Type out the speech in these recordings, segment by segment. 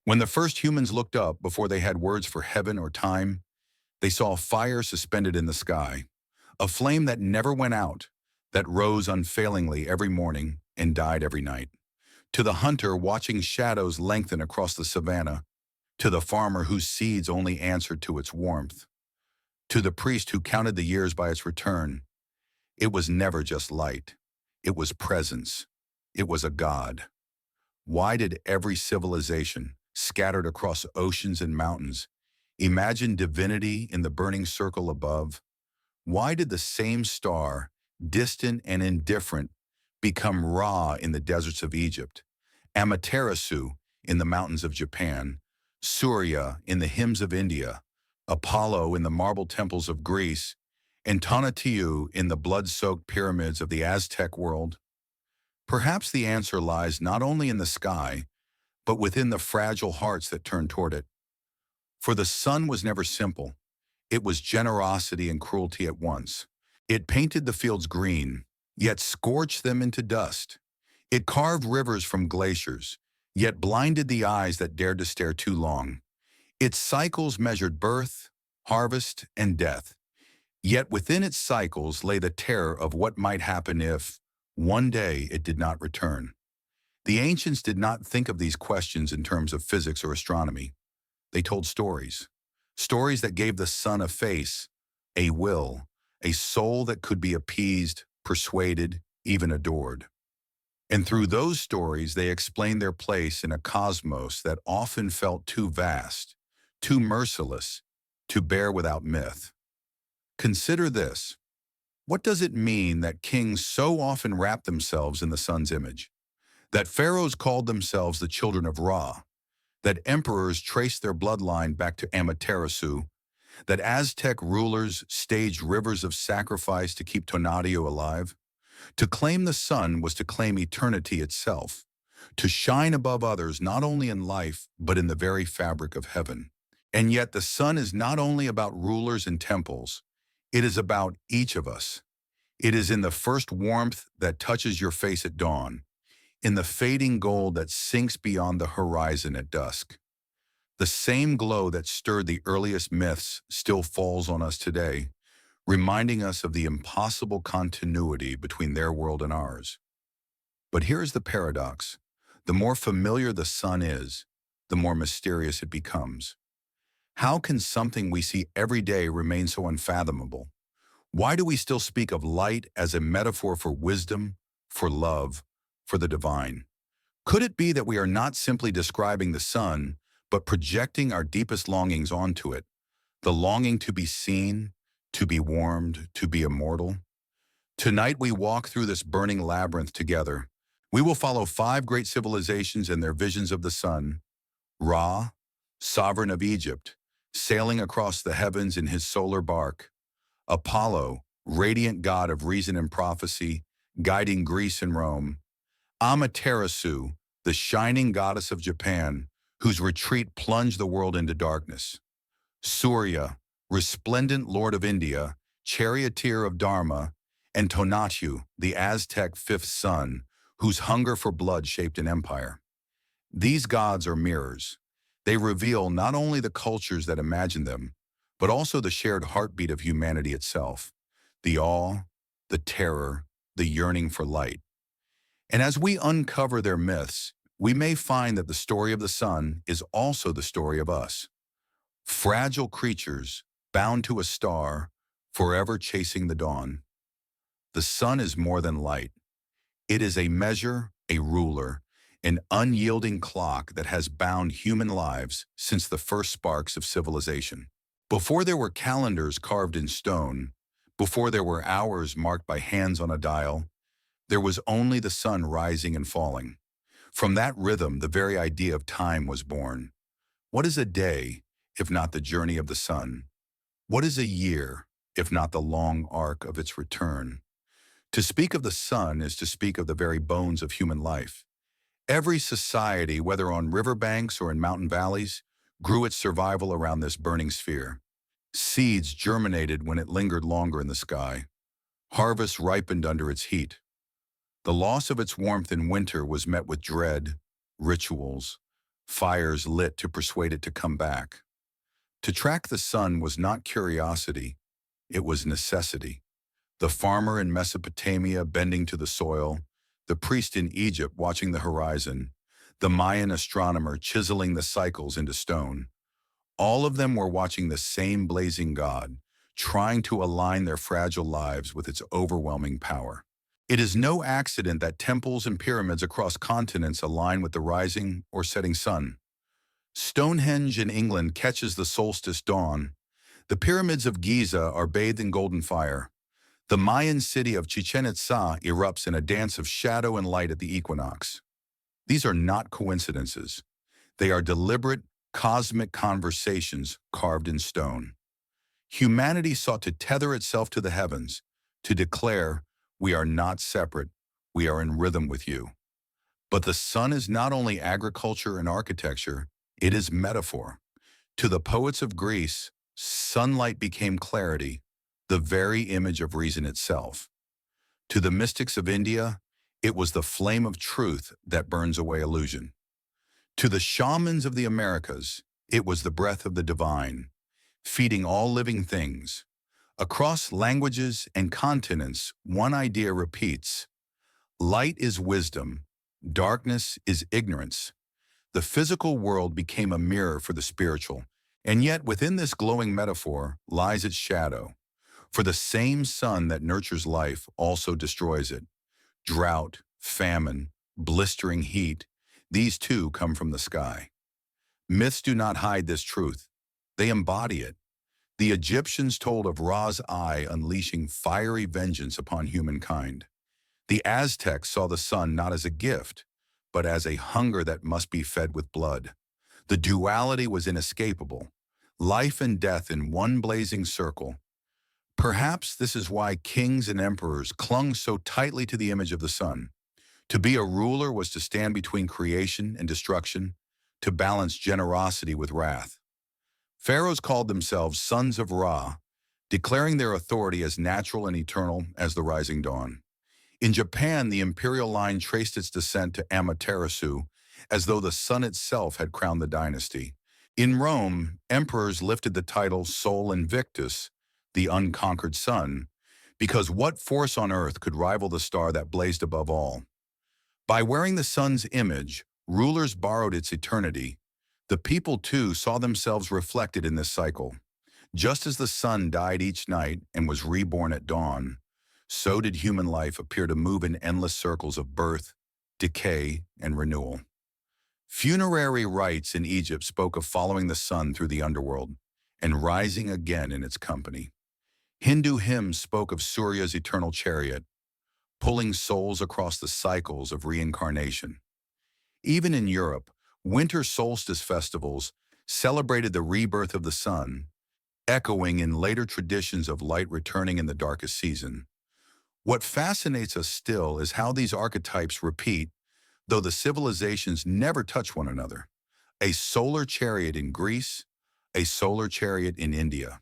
When the first humans looked up before they had words for heaven or time, they saw fire suspended in the sky, a flame that never went out, that rose unfailingly every morning and died every night. To the hunter watching shadows lengthen across the savannah, to the farmer whose seeds only answered to its warmth, to the priest who counted the years by its return, it was never just light. It was presence. It was a god. Why did every civilization, scattered across oceans and mountains, imagine divinity in the burning circle above? Why did the same star, distant and indifferent, become Ra in the deserts of Egypt, Amaterasu in the mountains of Japan, Surya in the hymns of India, Apollo in the marble temples of Greece, and Tonatiuh in the blood-soaked pyramids of the Aztec world? Perhaps the answer lies not only in the sky, but within the fragile hearts that turn toward it. For the sun was never simple. It was generosity and cruelty at once. It painted the fields green, yet scorched them into dust. It carved rivers from glaciers, yet blinded the eyes that dared to stare too long. Its cycles measured birth, harvest, and death. Yet within its cycles lay the terror of what might happen if, one day, it did not return. The ancients did not think of these questions in terms of physics or astronomy. They told stories. Stories that gave the sun a face, a will, a soul that could be appeased, persuaded, even adored. And through those stories, they explained their place in a cosmos that often felt too vast, too merciless, to bear without myth. Consider this. What does it mean that kings so often wrap themselves in the sun's image? That pharaohs called themselves the children of Ra? That emperors traced their bloodline back to Amaterasu? That Aztec rulers staged rivers of sacrifice to keep Tonatiuh alive? To claim the sun was to claim eternity itself, to shine above others not only in life, but in the very fabric of heaven. And yet the sun is not only about rulers and temples, it is about each of us. It is in the first warmth that touches your face at dawn, in the fading gold that sinks beyond the horizon at dusk. The same glow that stirred the earliest myths still falls on us today, reminding us of the impossible continuity between their world and ours. But here's the paradox. The more familiar the sun is, the more mysterious it becomes. How can something we see every day remain so unfathomable? Why do we still speak of light as a metaphor for wisdom, for love, for the divine? Could it be that we are not simply describing the sun, but projecting our deepest longings onto it, the longing to be seen, to be warmed, to be immortal? Tonight we walk through this burning labyrinth together. We will follow 5 great civilizations and their visions of the sun. Ra, sovereign of Egypt, sailing across the heavens in his solar bark. Apollo, radiant god of reason and prophecy, guiding Greece and Rome. Amaterasu, the shining goddess of Japan, whose retreat plunged the world into darkness. Surya, resplendent lord of India, charioteer of Dharma, and Tonatiuh, the Aztec fifth sun, whose hunger for blood shaped an empire. These gods are mirrors. They reveal not only the cultures that imagined them, but also the shared heartbeat of humanity itself, the awe, the terror, the yearning for light. And as we uncover their myths, we may find that the story of the sun is also the story of us. Fragile creatures, bound to a star, forever chasing the dawn. The sun is more than light. It is a measure, a ruler, an unyielding clock that has bound human lives since the first sparks of civilization. Before there were calendars carved in stone, before there were hours marked by hands on a dial, there was only the sun rising and falling. From that rhythm, the very idea of time was born. What is a day, if not the journey of the sun? What is a year, if not the long arc of its return? To speak of the sun is to speak of the very bones of human life. Every society, whether on riverbanks or in mountain valleys, grew its survival around this burning sphere. Seeds germinated when it lingered longer in the sky. Harvests ripened under its heat. The loss of its warmth in winter was met with dread, rituals, fires lit to persuade it to come back. To track the sun was not curiosity, it was necessity. The farmer in Mesopotamia bending to the soil, the priest in Egypt watching the horizon, the Mayan astronomer chiseling the cycles into stone. All of them were watching the same blazing god, trying to align their fragile lives with its overwhelming power. It is no accident that temples and pyramids across continents align with the rising or setting sun. Stonehenge in England catches the solstice dawn. The pyramids of Giza are bathed in golden fire. The Mayan city of Chichen Itza erupts in a dance of shadow and light at the equinox. These are not coincidences. They are deliberate, cosmic conversations carved in stone. Humanity sought to tether itself to the heavens, to declare, we are not separate, we are in rhythm with you. But the sun is not only agriculture and architecture, it is metaphor. To the poets of Greece, sunlight became clarity, the very image of reason itself. To the mystics of India, it was the flame of truth that burns away illusion. To the shamans of the Americas, it was the breath of the divine, feeding all living things. Across languages and continents, one idea repeats: light is wisdom, darkness is ignorance. The physical world became a mirror for the spiritual, and yet within this glowing metaphor lies its shadow. For the same sun that nurtures life also destroys it. Drought, famine, blistering heat, these too come from the sky. Myths do not hide this truth. They embody it. The Egyptians told of Ra's eye unleashing fiery vengeance upon humankind. The Aztecs saw the sun not as a gift, but as a hunger that must be fed with blood. The duality was inescapable, life and death in one blazing circle. Perhaps this is why kings and emperors clung so tightly to the image of the sun. To be a ruler was to stand between creation and destruction, to balance generosity with wrath. Pharaohs called themselves sons of Ra, declaring their authority as natural and eternal as the rising dawn. In Japan, the imperial line traced its descent to Amaterasu, as though the sun itself had crowned the dynasty. In Rome, emperors lifted the title Sol Invictus, the unconquered sun, because what force on earth could rival the star that blazed above all? By wearing the sun's image, rulers borrowed its eternity. The people, too, saw themselves reflected in this cycle. Just as the sun died each night and was reborn at dawn, so did human life appear to move in endless circles of birth, decay, and renewal. Funerary rites in Egypt spoke of following the sun through the underworld and rising again in its company. Hindu hymns spoke of Surya's eternal chariot, pulling souls across the cycles of reincarnation. Even in Europe, winter solstice festivals celebrated the rebirth of the sun, echoing in later traditions of light returning in the darkest season. What fascinates us still is how these archetypes repeat, though the civilizations never touch one another. A solar chariot in Greece, a solar chariot in India,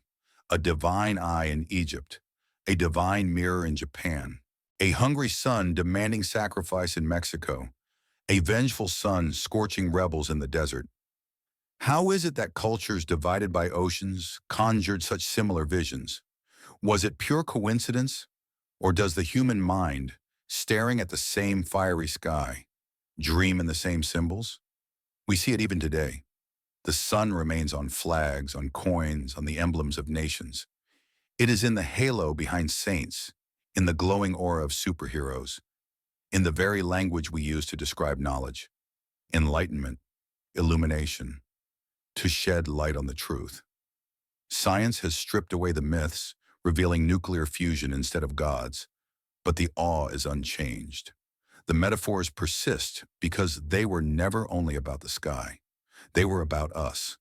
a divine eye in Egypt, a divine mirror in Japan, a hungry sun demanding sacrifice in Mexico, a vengeful sun scorching rebels in the desert. How is it that cultures divided by oceans conjured such similar visions? Was it pure coincidence, or does the human mind, staring at the same fiery sky, dream in the same symbols? We see it even today. The sun remains on flags, on coins, on the emblems of nations. It is in the halo behind saints, in the glowing aura of superheroes, in the very language we use to describe knowledge, enlightenment, illumination, to shed light on the truth. Science has stripped away the myths, revealing nuclear fusion instead of gods, but the awe is unchanged. The metaphors persist because they were never only about the sky. They were about us.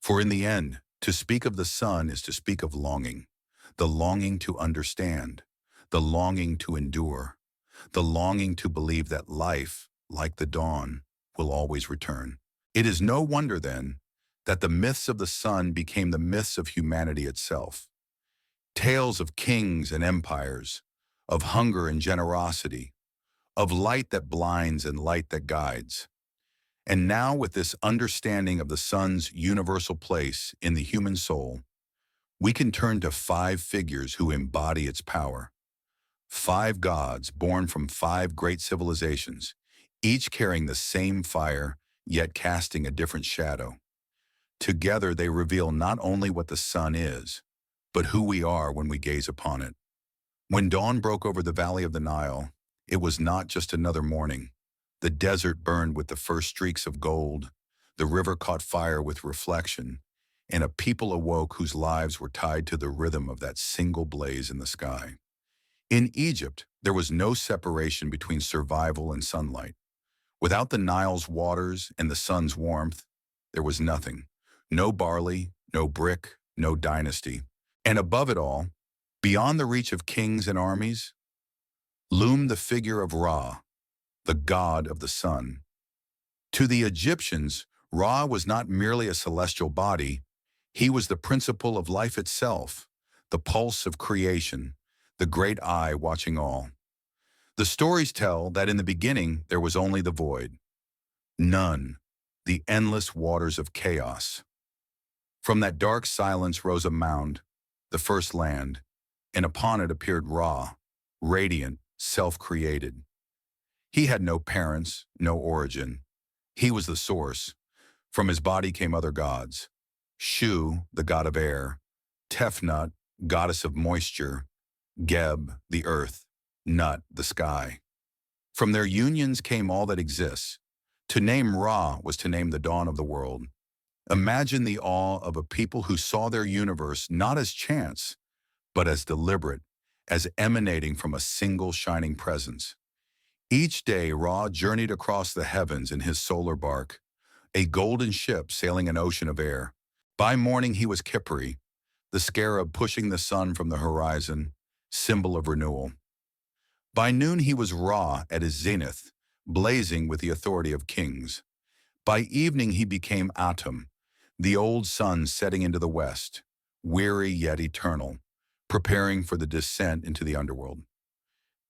For in the end, to speak of the sun is to speak of longing, the longing to understand, the longing to endure, the longing to believe that life, like the dawn, will always return. It is no wonder, then, that the myths of the sun became the myths of humanity itself. Tales of kings and empires, of hunger and generosity, of light that blinds and light that guides. And now, with this understanding of the sun's universal place in the human soul, we can turn to five figures who embody its power. Five gods born from five great civilizations, each carrying the same fire, yet casting a different shadow. Together they reveal not only what the sun is, but who we are when we gaze upon it. When dawn broke over the valley of the Nile, it was not just another morning. The desert burned with the first streaks of gold, the river caught fire with reflection, and a people awoke whose lives were tied to the rhythm of that single blaze in the sky. In Egypt, there was no separation between survival and sunlight. Without the Nile's waters and the sun's warmth, there was nothing. No barley, no brick, no dynasty. And above it all, beyond the reach of kings and armies, loomed the figure of Ra, the god of the sun. To the Egyptians, Ra was not merely a celestial body, he was the principle of life itself, the pulse of creation, the great eye watching all. The stories tell that in the beginning there was only the void, none, the endless waters of chaos. From that dark silence rose a mound, the first land, and upon it appeared Ra, radiant, self-created. He had no parents, no origin. He was the source. From his body came other gods. Shu, the god of air, Tefnut, goddess of moisture, Geb, the earth, Nut, the sky. From their unions came all that exists. To name Ra was to name the dawn of the world. Imagine the awe of a people who saw their universe not as chance, but as deliberate, as emanating from a single shining presence. Each day, Ra journeyed across the heavens in his solar bark, a golden ship sailing an ocean of air. By morning, he was Khipri, the scarab pushing the sun from the horizon, symbol of renewal. By noon, he was Ra at his zenith, blazing with the authority of kings. By evening, he became Atum, the old sun setting into the west, weary yet eternal, preparing for the descent into the underworld.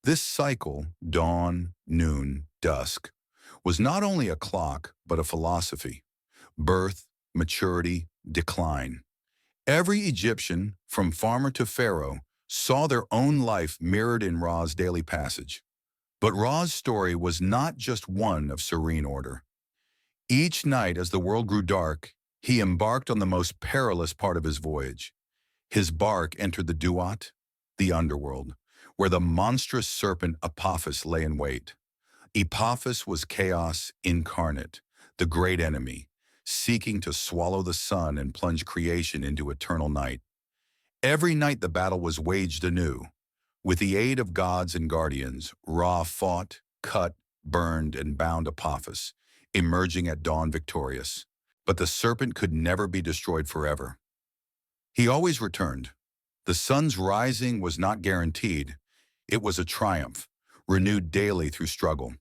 This cycle, dawn, noon, dusk, was not only a clock, but a philosophy. Birth, maturity, decline. Every Egyptian, from farmer to pharaoh, saw their own life mirrored in Ra's daily passage. But Ra's story was not just one of serene order. Each night as the world grew dark, he embarked on the most perilous part of his voyage. His bark entered the Duat, the underworld, where the monstrous serpent Apophis lay in wait. Apophis was chaos incarnate, the great enemy, seeking to swallow the sun and plunge creation into eternal night. Every night the battle was waged anew. With the aid of gods and guardians, Ra fought, cut, burned, and bound Apophis, emerging at dawn victorious. But the serpent could never be destroyed forever. He always returned. The sun's rising was not guaranteed. It was a triumph, renewed daily through struggle.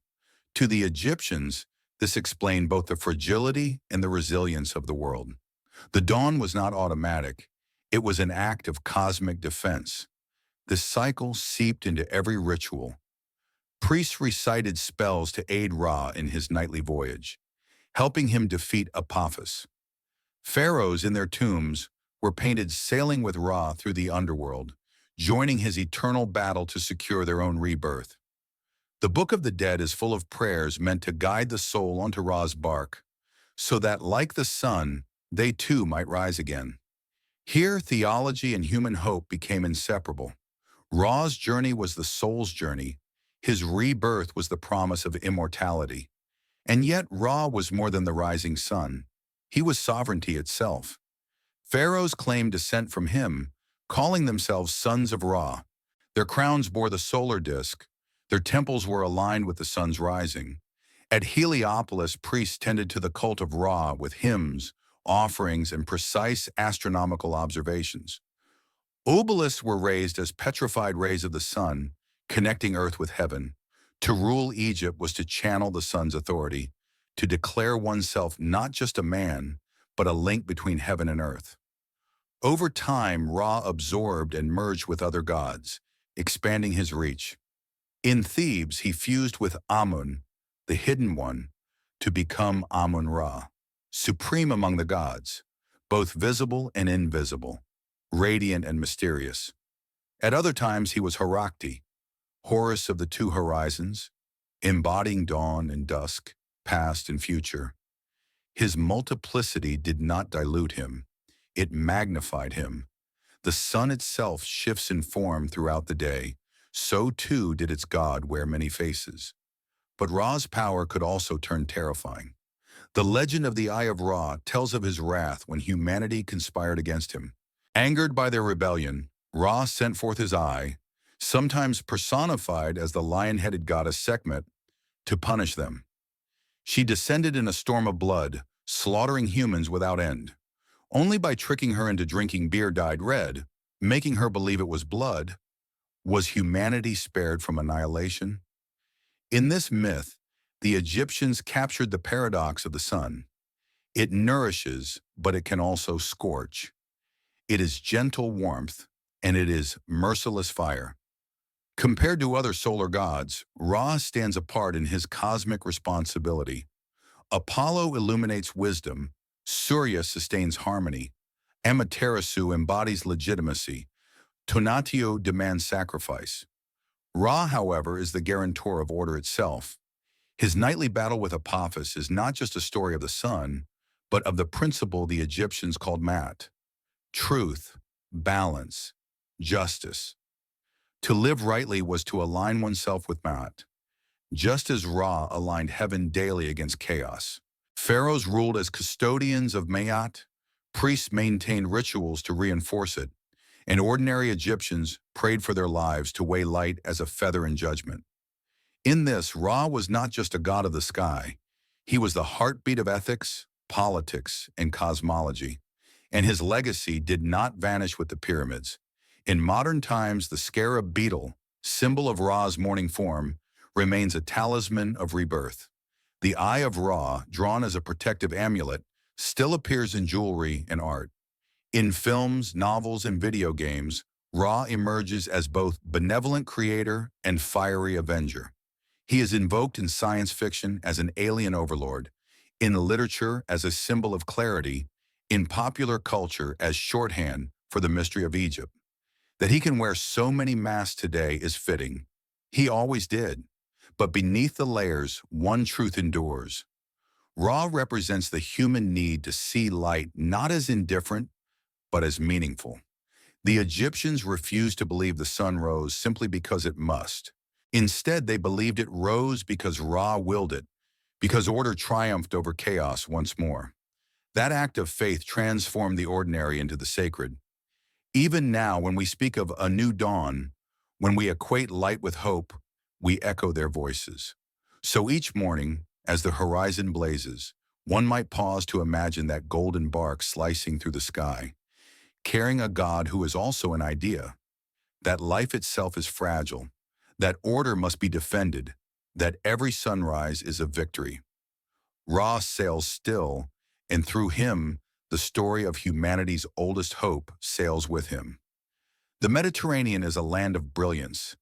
To the Egyptians, this explained both the fragility and the resilience of the world. The dawn was not automatic. It was an act of cosmic defense. This cycle seeped into every ritual. Priests recited spells to aid Ra in his nightly voyage, helping him defeat Apophis. Pharaohs in their tombs were painted sailing with Ra through the underworld, joining his eternal battle to secure their own rebirth. The Book of the Dead is full of prayers meant to guide the soul onto Ra's bark, so that, like the sun, they too might rise again. Here, theology and human hope became inseparable. Ra's journey was the soul's journey. His rebirth was the promise of immortality. And yet Ra was more than the rising sun. He was sovereignty itself. Pharaohs claimed descent from him, calling themselves sons of Ra. Their crowns bore the solar disk. Their temples were aligned with the sun's rising. At Heliopolis, priests tended to the cult of Ra with hymns, offerings, and precise astronomical observations. Obelisks were raised as petrified rays of the sun, connecting earth with heaven. To rule Egypt was to channel the sun's authority, to declare oneself not just a man, but a link between heaven and earth. Over time, Ra absorbed and merged with other gods, expanding his reach. In Thebes, he fused with Amun, the hidden one, to become Amun-Ra, supreme among the gods, both visible and invisible, radiant and mysterious. At other times he was Harakti, Horus of the two horizons, embodying dawn and dusk, past and future. His multiplicity did not dilute him, it magnified him. The sun itself shifts in form throughout the day, so too did its god wear many faces. But Ra's power could also turn terrifying. The legend of the Eye of Ra tells of his wrath when humanity conspired against him. Angered by their rebellion, Ra sent forth his eye, sometimes personified as the lion-headed goddess Sekhmet, to punish them. She descended in a storm of blood, slaughtering humans without end. Only by tricking her into drinking beer dyed red, making her believe it was blood, was humanity spared from annihilation. In this myth, the Egyptians captured the paradox of the sun. It nourishes, but it can also scorch. It is gentle warmth, and it is merciless fire. Compared to other solar gods, Ra stands apart in his cosmic responsibility. Apollo illuminates wisdom, Surya sustains harmony, Amaterasu embodies legitimacy, Tonatiuh demands sacrifice. Ra, however, is the guarantor of order itself. His nightly battle with Apophis is not just a story of the sun, but of the principle the Egyptians called Mat: truth, balance, justice. To live rightly was to align oneself with Mat, just as Ra aligned heaven daily against chaos. Pharaohs ruled as custodians of Ma'at, priests maintained rituals to reinforce it, and ordinary Egyptians prayed for their lives to weigh light as a feather in judgment. In this, Ra was not just a god of the sky. He was the heartbeat of ethics, politics, and cosmology, and his legacy did not vanish with the pyramids. In modern times, the scarab beetle, symbol of Ra's morning form, remains a talisman of rebirth. The Eye of Ra, drawn as a protective amulet, still appears in jewelry and art. In films, novels, and video games, Ra emerges as both benevolent creator and fiery avenger. He is invoked in science fiction as an alien overlord, in literature as a symbol of clarity, in popular culture as shorthand for the mystery of Egypt. That he can wear so many masks today is fitting. He always did. But beneath the layers, one truth endures. Ra represents the human need to see light not as indifferent, but as meaningful. The Egyptians refused to believe the sun rose simply because it must. Instead, they believed it rose because Ra willed it, because order triumphed over chaos once more. That act of faith transformed the ordinary into the sacred. Even now, when we speak of a new dawn, when we equate light with hope, we echo their voices. So each morning, as the horizon blazes, one might pause to imagine that golden bark slicing through the sky, carrying a God who is also an idea, that life itself is fragile, that order must be defended, that every sunrise is a victory. Ra sails still, and through him, the story of humanity's oldest hope sails with him. The Mediterranean is a land of brilliance.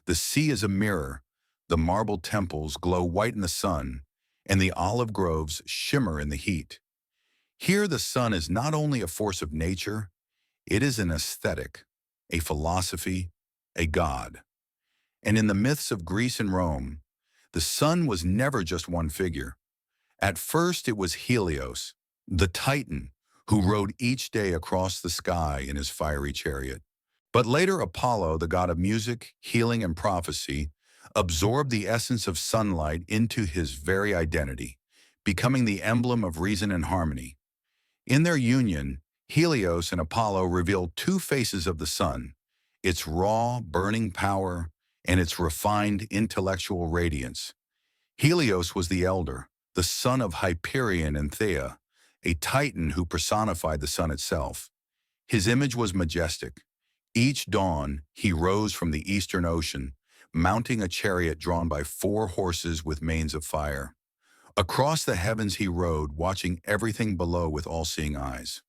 The sea is a mirror. The marble temples glow white in the sun, and the olive groves shimmer in the heat. Here the sun is not only a force of nature, it is an aesthetic, a philosophy, a god. And in the myths of Greece and Rome, the sun was never just one figure. At first it was Helios, the Titan, who rode each day across the sky in his fiery chariot. But later Apollo, the god of music, healing, and prophecy, absorbed the essence of sunlight into his very identity, becoming the emblem of reason and harmony. In their union, Helios and Apollo revealed two faces of the sun: its raw, burning power and its refined intellectual radiance. Helios was the elder, the son of Hyperion and Thea, a titan who personified the sun itself. His image was majestic. Each dawn, he rose from the eastern ocean, mounting a chariot drawn by 4 horses with manes of fire. Across the heavens he rode, watching everything below with all-seeing eyes.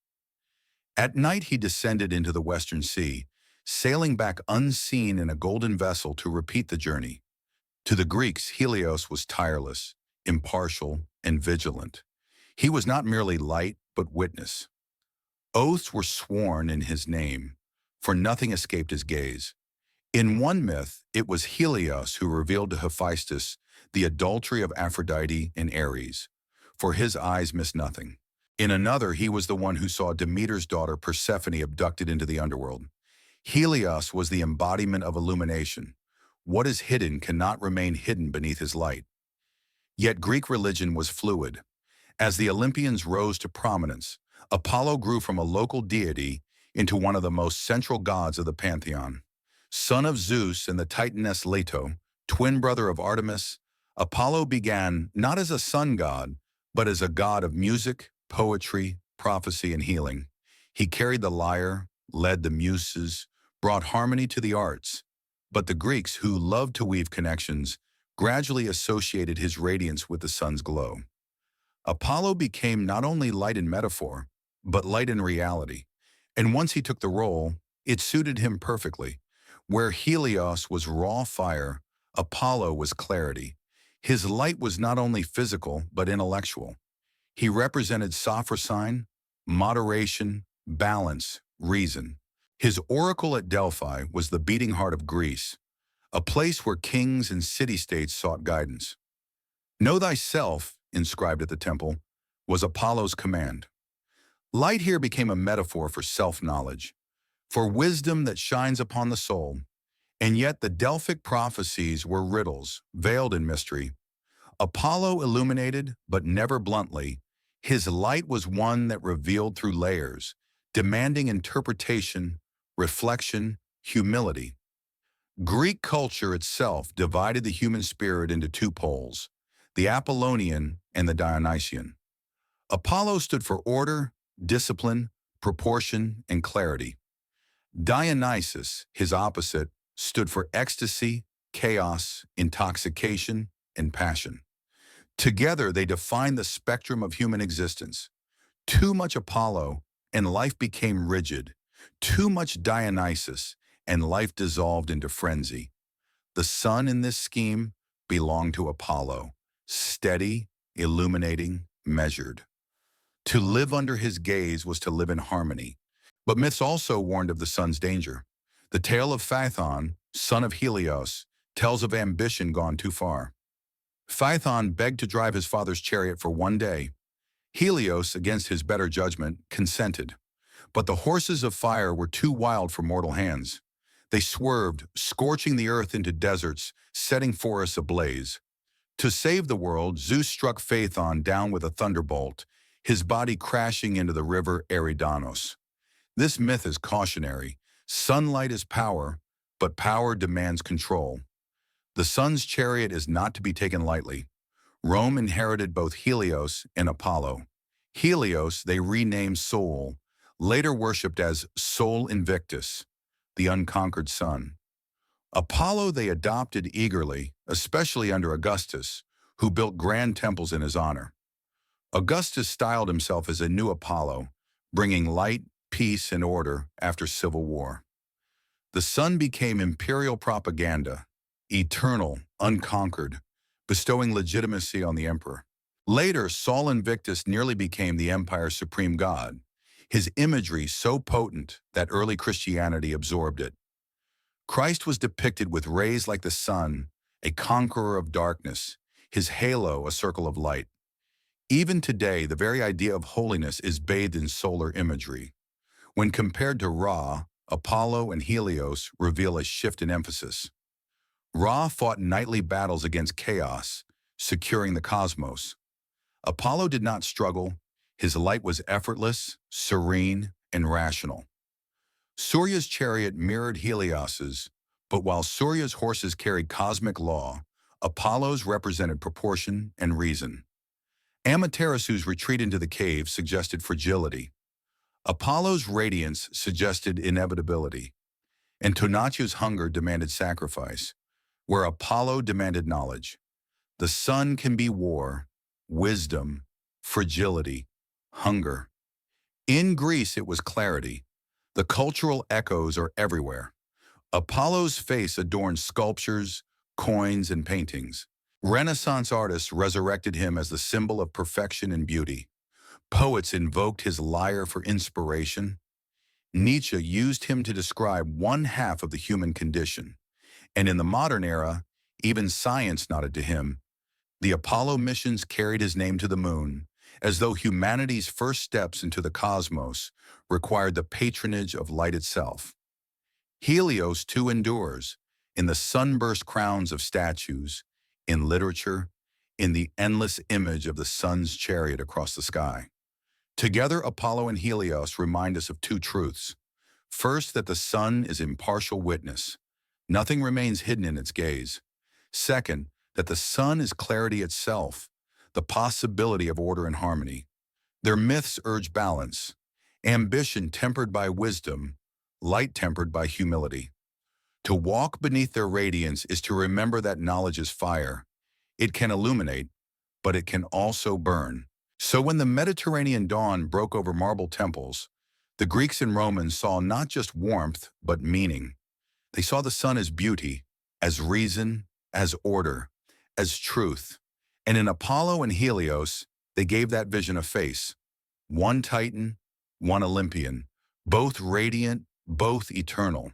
At night he descended into the western sea, sailing back unseen in a golden vessel to repeat the journey. To the Greeks, Helios was tireless, impartial, and vigilant. He was not merely light, but witness. Oaths were sworn in his name, for nothing escaped his gaze. In one myth, it was Helios who revealed to Hephaestus the adultery of Aphrodite and Ares, for his eyes missed nothing. In another, he was the one who saw Demeter's daughter Persephone abducted into the underworld. Helios was the embodiment of illumination. What is hidden cannot remain hidden beneath his light. Yet Greek religion was fluid. As the Olympians rose to prominence, Apollo grew from a local deity into one of the most central gods of the pantheon. Son of Zeus and the Titaness Leto, twin brother of Artemis, Apollo began not as a sun god, but as a god of music, poetry, prophecy, and healing. He carried the lyre, led the muses, brought harmony to the arts. But the Greeks, who loved to weave connections, gradually associated his radiance with the sun's glow. Apollo became not only light in metaphor, but light in reality. And once he took the role, it suited him perfectly. Where Helios was raw fire, Apollo was clarity. His light was not only physical, but intellectual. He represented sophrosyne, moderation, balance, reason. His oracle at Delphi was the beating heart of Greece, a place where kings and city-states sought guidance. Know thyself, inscribed at the temple, was Apollo's command. Light here became a metaphor for self-knowledge, for wisdom that shines upon the soul. And yet the Delphic prophecies were riddles, veiled in mystery. Apollo illuminated, but never bluntly. His light was one that revealed through layers, demanding interpretation, reflection, humility. Greek culture itself divided the human spirit into two poles, the Apollonian and the Dionysian. Apollo stood for order, discipline, proportion, and clarity. Dionysus, his opposite, stood for ecstasy, chaos, intoxication, and passion. Together, they defined the spectrum of human existence. Too much Apollo, and life became rigid. Too much Dionysus, and life dissolved into frenzy. The sun in this scheme belonged to Apollo, steady, illuminating, measured. To live under his gaze was to live in harmony. But myths also warned of the sun's danger. The tale of Phaethon, son of Helios, tells of ambition gone too far. Phaethon begged to drive his father's chariot for one day. Helios, against his better judgment, consented. But the horses of fire were too wild for mortal hands. They swerved, scorching the earth into deserts, setting forests ablaze. To save the world, Zeus struck Phaethon down with a thunderbolt, his body crashing into the river Eridanos. This myth is cautionary. Sunlight is power, but power demands control. The sun's chariot is not to be taken lightly. Rome inherited both Helios and Apollo. Helios they renamed Sol, later worshipped as Sol Invictus, the unconquered sun. Apollo they adopted eagerly, especially under Augustus, who built grand temples in his honor. Augustus styled himself as a new Apollo, bringing light, peace, and order after civil war. The sun became imperial propaganda, eternal, unconquered, bestowing legitimacy on the emperor. Later, Sol Invictus nearly became the empire's supreme god, his imagery so potent that early Christianity absorbed it. Christ was depicted with rays like the sun, a conqueror of darkness, his halo a circle of light. Even today, the very idea of holiness is bathed in solar imagery. When compared to Ra, Apollo and Helios reveal a shift in emphasis. Ra fought nightly battles against chaos, securing the cosmos. Apollo did not struggle. His light was effortless, serene, and rational. Surya's chariot mirrored Helios's, but while Surya's horses carried cosmic law, Apollo's represented proportion and reason. Amaterasu's retreat into the cave suggested fragility. Apollo's radiance suggested inevitability, and Tonatiuh's hunger demanded sacrifice, where Apollo demanded knowledge. The sun can be war, wisdom, fragility, hunger. In Greece, it was clarity. The cultural echoes are everywhere. Apollo's face adorned sculptures, coins, and paintings, Renaissance artists resurrected him as the symbol of perfection and beauty. Poets invoked his lyre for inspiration. Nietzsche used him to describe one half of the human condition. And in the modern era, even science nodded to him. The Apollo missions carried his name to the moon, as though humanity's first steps into the cosmos required the patronage of light itself. Helios too endures, in the sunburst crowns of statues, in literature, in the endless image of the sun's chariot across the sky. Together, Apollo and Helios remind us of two truths. First, that the sun is impartial witness. Nothing remains hidden in its gaze. Second, that the sun is clarity itself, the possibility of order and harmony. Their myths urge balance, ambition tempered by wisdom, light tempered by humility. To walk beneath their radiance is to remember that knowledge is fire. It can illuminate, but it can also burn. So when the Mediterranean dawn broke over marble temples, the Greeks and Romans saw not just warmth, but meaning. They saw the sun as beauty, as reason, as order, as truth. And in Apollo and Helios, they gave that vision a face. One Titan, one Olympian, both radiant, both eternal.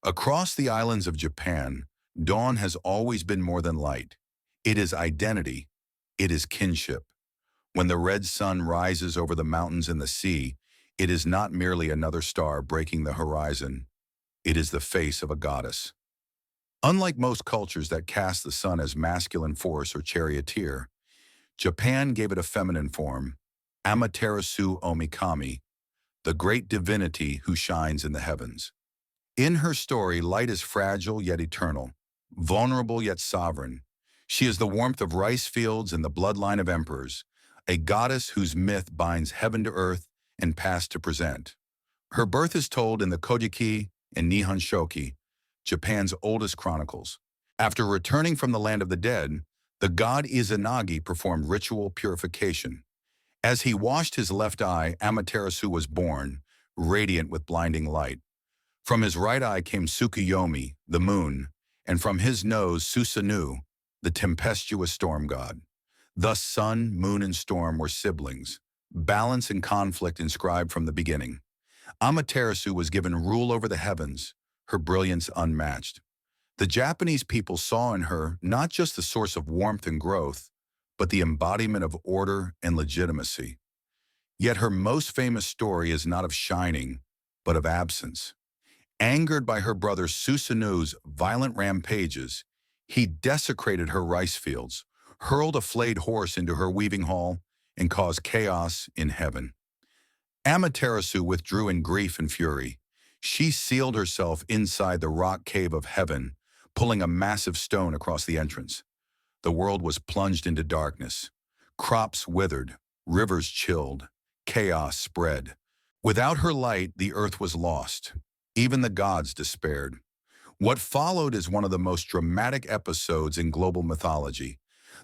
Across the islands of Japan, dawn has always been more than light. It is identity. It is kinship. When the red sun rises over the mountains and the sea, it is not merely another star breaking the horizon. It is the face of a goddess. Unlike most cultures that cast the sun as masculine force or charioteer, Japan gave it a feminine form, Amaterasu Omikami, the great divinity who shines in the heavens. In her story, light is fragile yet eternal, vulnerable yet sovereign. She is the warmth of rice fields and the bloodline of emperors, a goddess whose myth binds heaven to earth and past to present. Her birth is told in the Kojiki and Nihon Shoki, Japan's oldest chronicles. After returning from the land of the dead, the god Izanagi performed ritual purification. As he washed his left eye, Amaterasu was born, radiant with blinding light. From his right eye came Tsukuyomi, the moon, and from his nose Susanoo, the tempestuous storm god. Thus sun, moon, and storm were siblings, balance and conflict inscribed from the beginning. Amaterasu was given rule over the heavens, her brilliance unmatched. The Japanese people saw in her not just the source of warmth and growth, but the embodiment of order and legitimacy. Yet her most famous story is not of shining, but of absence. Angered by her brother Susanoo's violent rampages, he desecrated her rice fields, hurled a flayed horse into her weaving hall, and caused chaos in heaven. Amaterasu withdrew in grief and fury. She sealed herself inside the rock cave of heaven, pulling a massive stone across the entrance. The world was plunged into darkness. Crops withered, rivers chilled, chaos spread. Without her light, the earth was lost. Even the gods despaired. What followed is one of the most dramatic episodes in global mythology,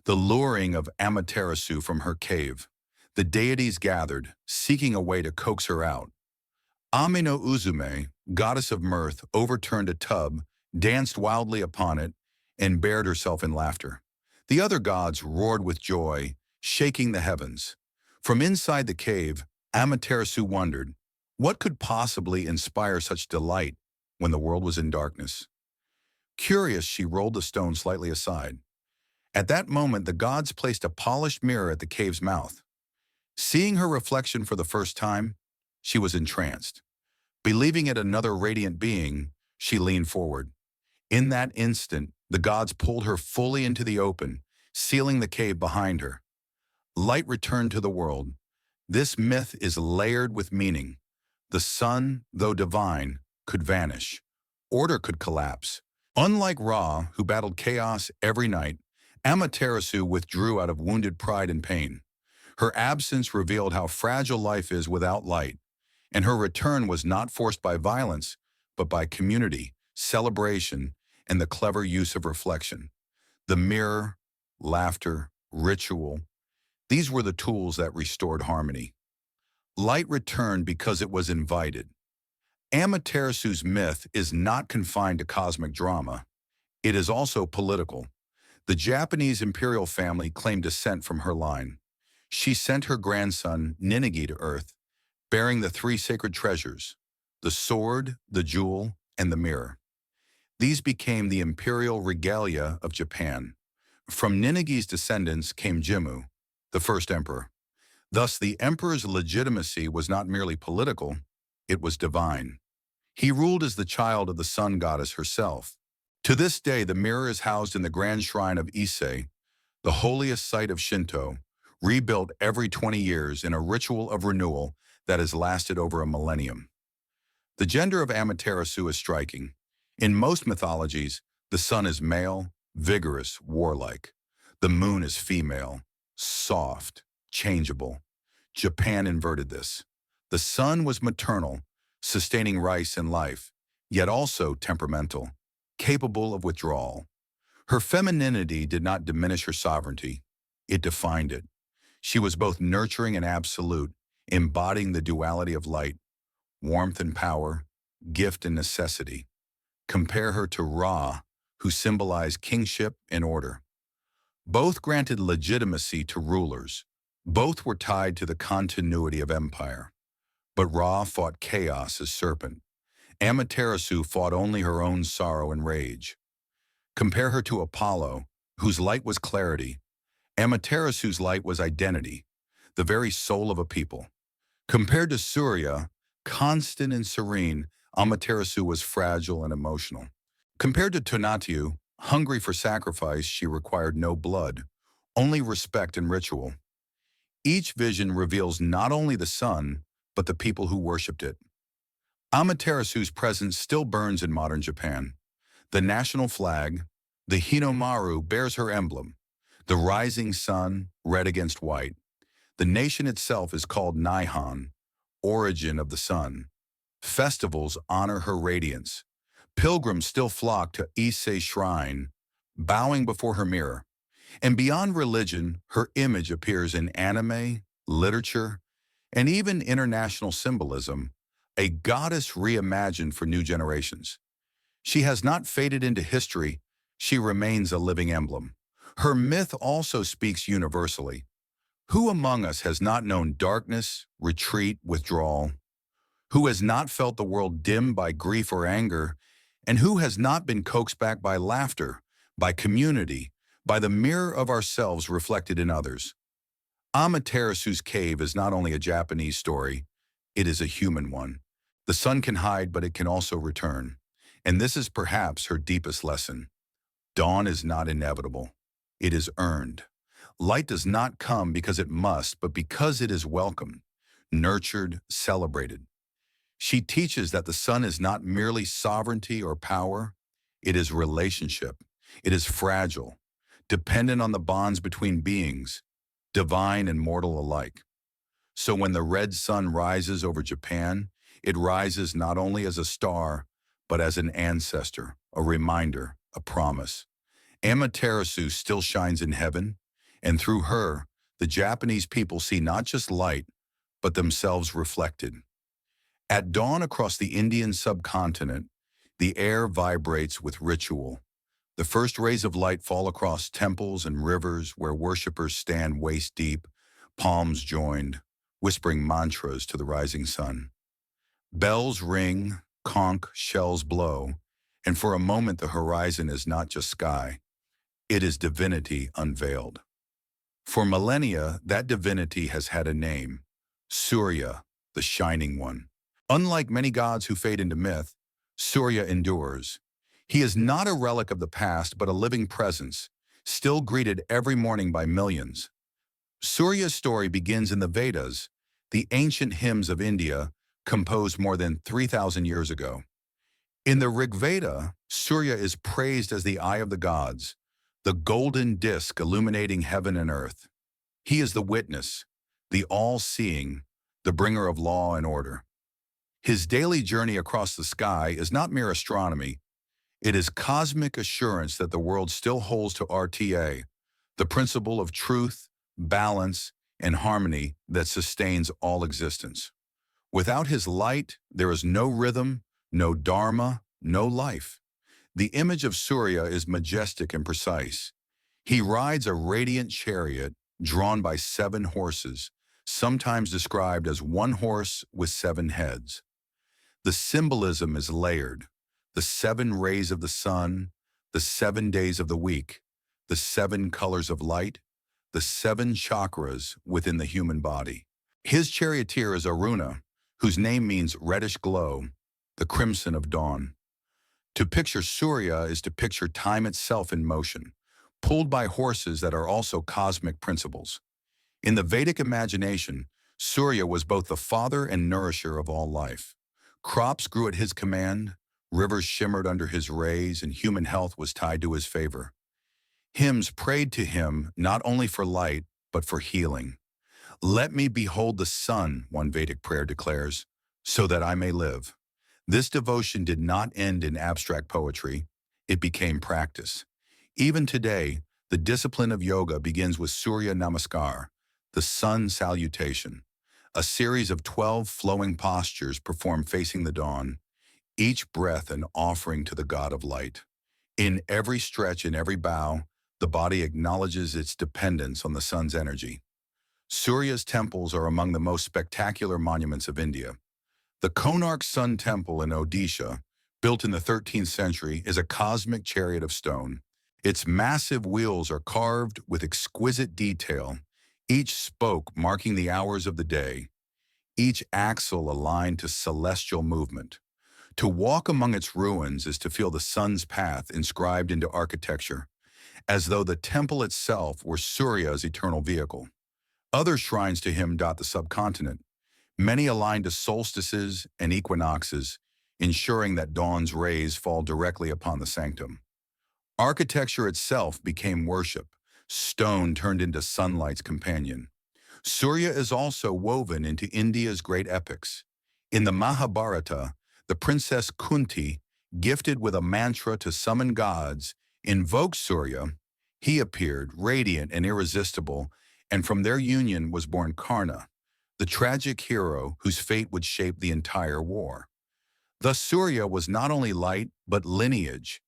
the luring of Amaterasu from her cave. The deities gathered, seeking a way to coax her out. Ame no Uzume, goddess of mirth, overturned a tub, danced wildly upon it, and bared herself in laughter. The other gods roared with joy, shaking the heavens. From inside the cave, Amaterasu wondered, what could possibly inspire such delight when the world was in darkness? Curious, she rolled the stone slightly aside. At that moment, the gods placed a polished mirror at the cave's mouth. Seeing her reflection for the first time, she was entranced. Believing it another radiant being, she leaned forward. In that instant, the gods pulled her fully into the open, sealing the cave behind her. Light returned to the world. This myth is layered with meaning. The sun, though divine, could vanish. Order could collapse. Unlike Ra, who battled chaos every night, Amaterasu withdrew out of wounded pride and pain. Her absence revealed how fragile life is without light, and her return was not forced by violence, but by community, celebration, and the clever use of reflection. The mirror, laughter, ritual, these were the tools that restored harmony. Light returned because it was invited. Amaterasu's myth is not confined to cosmic drama. It is also political. The Japanese imperial family claimed descent from her line. She sent her grandson, Ninigi, to Earth, bearing the three sacred treasures, the sword, the jewel, and the mirror. These became the imperial regalia of Japan. From Ninigi's descendants came Jimmu, the first emperor. Thus, the emperor's legitimacy was not merely political, it was divine. He ruled as the child of the sun goddess herself. To this day, the mirror is housed in the grand shrine of Ise, the holiest site of Shinto, rebuilt every 20 years in a ritual of renewal that has lasted over a millennium. The gender of Amaterasu is striking. In most mythologies, the sun is male, vigorous, warlike. The moon is female, soft, changeable. Japan inverted this. The sun was maternal, sustaining rice and life, yet also temperamental, capable of withdrawal. Her femininity did not diminish her sovereignty, it defined it. She was both nurturing and absolute, embodying the duality of light, warmth and power, gift and necessity. Compare her to Ra, who symbolized kingship and order. Both granted legitimacy to rulers. Both were tied to the continuity of empire. But Ra fought chaos as serpent. Amaterasu fought only her own sorrow and rage. Compare her to Apollo, whose light was clarity. Amaterasu's light was identity, the very soul of a people. Compared to Surya, constant and serene, Amaterasu was fragile and emotional. Compared to Tonatiuh, hungry for sacrifice, she required no blood, only respect and ritual. Each vision reveals not only the sun, but the people who worshipped it. Amaterasu's presence still burns in modern Japan. The national flag, the Hinomaru, bears her emblem, the rising sun, red against white. The nation itself is called Nihon, origin of the sun. Festivals honor her radiance. Pilgrims still flock to Ise Shrine, bowing before her mirror. And beyond religion, her image appears in anime, literature, and even international symbolism, a goddess reimagined for new generations. She has not faded into history, she remains a living emblem. Her myth also speaks universally. Who among us has not known darkness, retreat, withdrawal? Who has not felt the world dimmed by grief or anger? And who has not been coaxed back by laughter, by community, by the mirror of ourselves reflected in others? Amaterasu's cave is not only a Japanese story, it is a human one. The sun can hide, but it can also return. And this is perhaps her deepest lesson. Dawn is not inevitable. It is earned. Light does not come because it must, but because it is welcomed, nurtured, celebrated. She teaches that the sun is not merely sovereignty or power, it is relationship. It is fragile, dependent on the bonds between beings, divine and mortal alike. So when the red sun rises over Japan, it rises not only as a star, but as an ancestor, a reminder, a promise. Amaterasu still shines in heaven, and through her, the Japanese people see not just light, but themselves reflected. At dawn across the Indian subcontinent, the air vibrates with ritual. The first rays of light fall across temples and rivers where worshippers stand waist-deep, palms joined, whispering mantras to the rising sun. Bells ring, conch shells blow, and for a moment the horizon is not just sky, it is divinity unveiled. For millennia, that divinity has had a name, Surya, the Shining One. Unlike many gods who fade into myth, Surya endures. He is not a relic of the past, but a living presence, still greeted every morning by millions. Surya's story begins in the Vedas, the ancient hymns of India, composed more than 3,000 years ago. In the Rig Veda, Surya is praised as the eye of the gods, the golden disk illuminating heaven and earth. He is the witness, the all-seeing, the bringer of law and order. His daily journey across the sky is not mere astronomy, it is cosmic assurance that the world still holds to RTA, the principle of truth, balance, and harmony that sustains all existence. Without his light, there is no rhythm, no dharma, no life. The image of Surya is majestic and precise. He rides a radiant chariot drawn by 7 horses, sometimes described as one horse with 7 heads. The symbolism is layered. The 7 rays of the sun, the 7 days of the week, the 7 colors of light, the 7 chakras within the human body. His charioteer is Aruna, whose name means reddish glow, the crimson of dawn. To picture Surya is to picture time itself in motion, pulled by horses that are also cosmic principles. In the Vedic imagination, Surya was both the father and nourisher of all life. Crops grew at his command, rivers shimmered under his rays, and human health was tied to his favor. Hymns prayed to him not only for light, but for healing. "Let me behold the sun," one Vedic prayer declares, "so that I may live." This devotion did not end in abstract poetry. It became practice. Even today, the discipline of yoga begins with Surya Namaskar, the sun salutation, a series of 12 flowing postures performed facing the dawn, each breath an offering to the god of light. In every stretch and every bow, the body acknowledges its dependence on the sun's energy. Surya's temples are among the most spectacular monuments of India. The Konark Sun Temple in Odisha, built in the 13th century, is a cosmic chariot of stone. Its massive wheels are carved with exquisite detail, each spoke marking the hours of the day, each axle aligned to celestial movement. To walk among its ruins is to feel the sun's path inscribed into architecture, as though the temple itself were Surya's eternal vehicle. Other shrines to him dot the subcontinent, many aligned to solstices and equinoxes, ensuring that dawn's rays fall directly upon the sanctum. Architecture itself became worship, stone turned into sunlight's companion. Surya is also woven into India's great epics. In the Mahabharata, the princess Kunti, gifted with a mantra to summon gods, invoked Surya. He appeared, radiant and irresistible, and from their union was born Karna, the tragic hero whose fate would shape the entire war. Thus Surya was not only light, but lineage,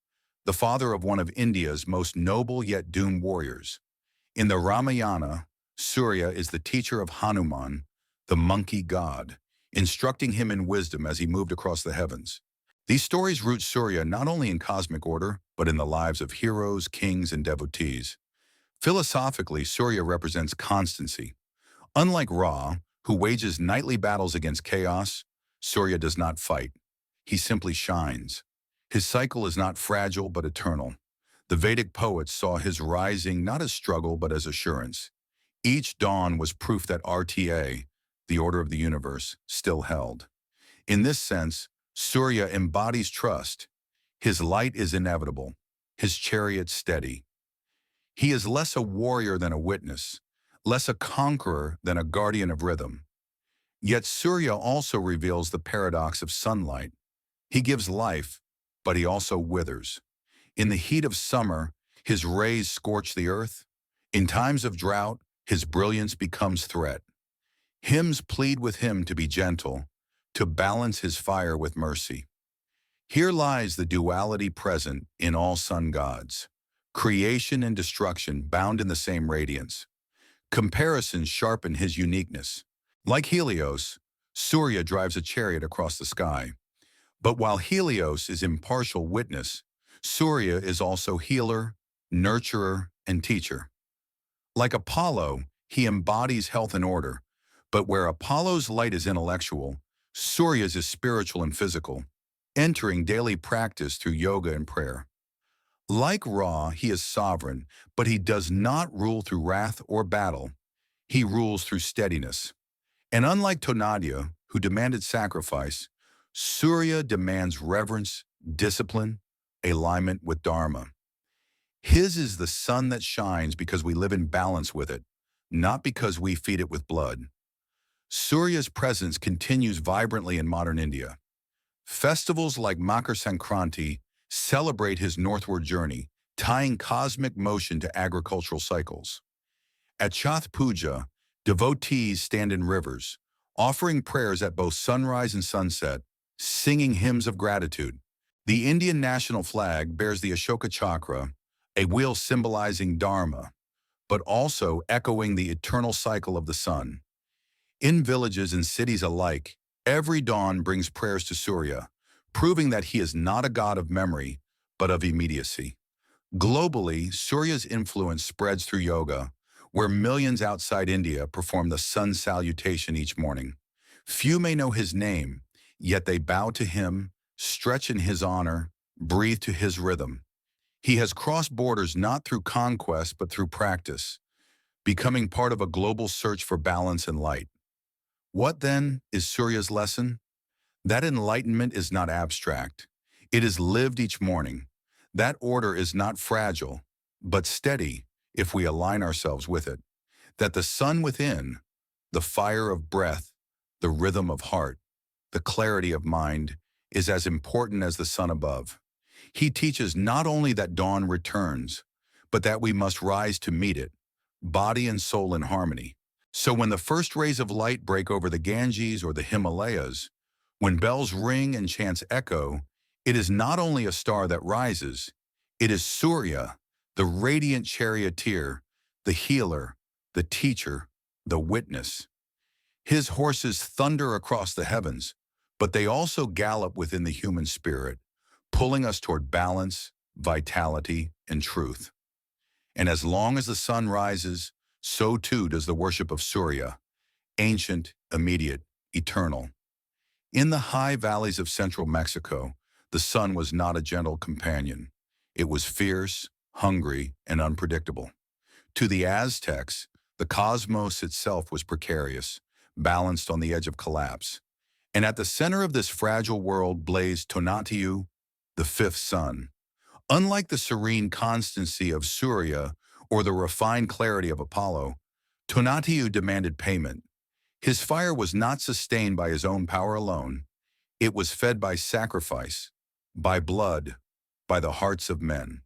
the father of one of India's most noble yet doomed warriors. In the Ramayana, Surya is the teacher of Hanuman, the monkey god, instructing him in wisdom as he moved across the heavens. These stories root Surya not only in cosmic order, but in the lives of heroes, kings, and devotees. Philosophically, Surya represents constancy. Unlike Ra, who wages nightly battles against chaos, Surya does not fight. He simply shines. His cycle is not fragile but eternal. The Vedic poets saw his rising not as struggle but as assurance. Each dawn was proof that RTA, the order of the universe, still held. In this sense, Surya embodies trust. His light is inevitable, his chariot steady. He is less a warrior than a witness, less a conqueror than a guardian of rhythm. Yet Surya also reveals the paradox of sunlight. He gives life, but he also withers. In the heat of summer, his rays scorch the earth. In times of drought, his brilliance becomes threat. Hymns plead with him to be gentle, to balance his fire with mercy. Here lies the duality present in all sun gods. Creation and destruction bound in the same radiance. Comparisons sharpen his uniqueness. Like Helios, Surya drives a chariot across the sky. But while Helios is impartial witness, Surya is also healer, nurturer, and teacher. Like Apollo, he embodies health and order, but where Apollo's light is intellectual, Surya's is spiritual and physical, entering daily practice through yoga and prayer. Like Ra, he is sovereign, but he does not rule through wrath or battle. He rules through steadiness. And unlike Tonatiuh, who demanded sacrifice, Surya demands reverence, discipline, alignment with Dharma. His is the sun that shines because we live in balance with it, not because we feed it with blood. Surya's presence continues vibrantly in modern India. Festivals like Makar Sankranti celebrate his northward journey, tying cosmic motion to agricultural cycles. At Chhath Puja, devotees stand in rivers, offering prayers at both sunrise and sunset, singing hymns of gratitude. The Indian national flag bears the Ashoka Chakra, a wheel symbolizing Dharma, but also echoing the eternal cycle of the sun. In villages and cities alike, every dawn brings prayers to Surya, proving that he is not a god of memory, but of immediacy. Globally, Surya's influence spreads through yoga, where millions outside India perform the sun salutation each morning. Few may know his name, yet they bow to him, stretch in his honor, breathe to his rhythm. He has crossed borders not through conquest but through practice, becoming part of a global search for balance and light. What then is Surya's lesson? That enlightenment is not abstract. It is lived each morning. That order is not fragile, but steady if we align ourselves with it. That the sun within, the fire of breath, the rhythm of heart, the clarity of mind, is as important as the sun above. He teaches not only that dawn returns, but that we must rise to meet it, body and soul in harmony. So when the first rays of light break over the Ganges or the Himalayas, when bells ring and chants echo, it is not only a star that rises, it is Surya, the radiant charioteer, the healer, the teacher, the witness. His horses thunder across the heavens, but they also gallop within the human spirit, pulling us toward balance, vitality, and truth. And as long as the sun rises, so too does the worship of Surya, ancient, immediate, eternal. In the high valleys of central Mexico, the sun was not a gentle companion. It was fierce, hungry, and unpredictable. To the Aztecs, the cosmos itself was precarious, balanced on the edge of collapse. And at the center of this fragile world blazed Tonatiuh, the fifth sun. Unlike the serene constancy of Surya or the refined clarity of Apollo, Tonatiuh demanded payment. His fire was not sustained by his own power alone. It was fed by sacrifice, by blood, by the hearts of men.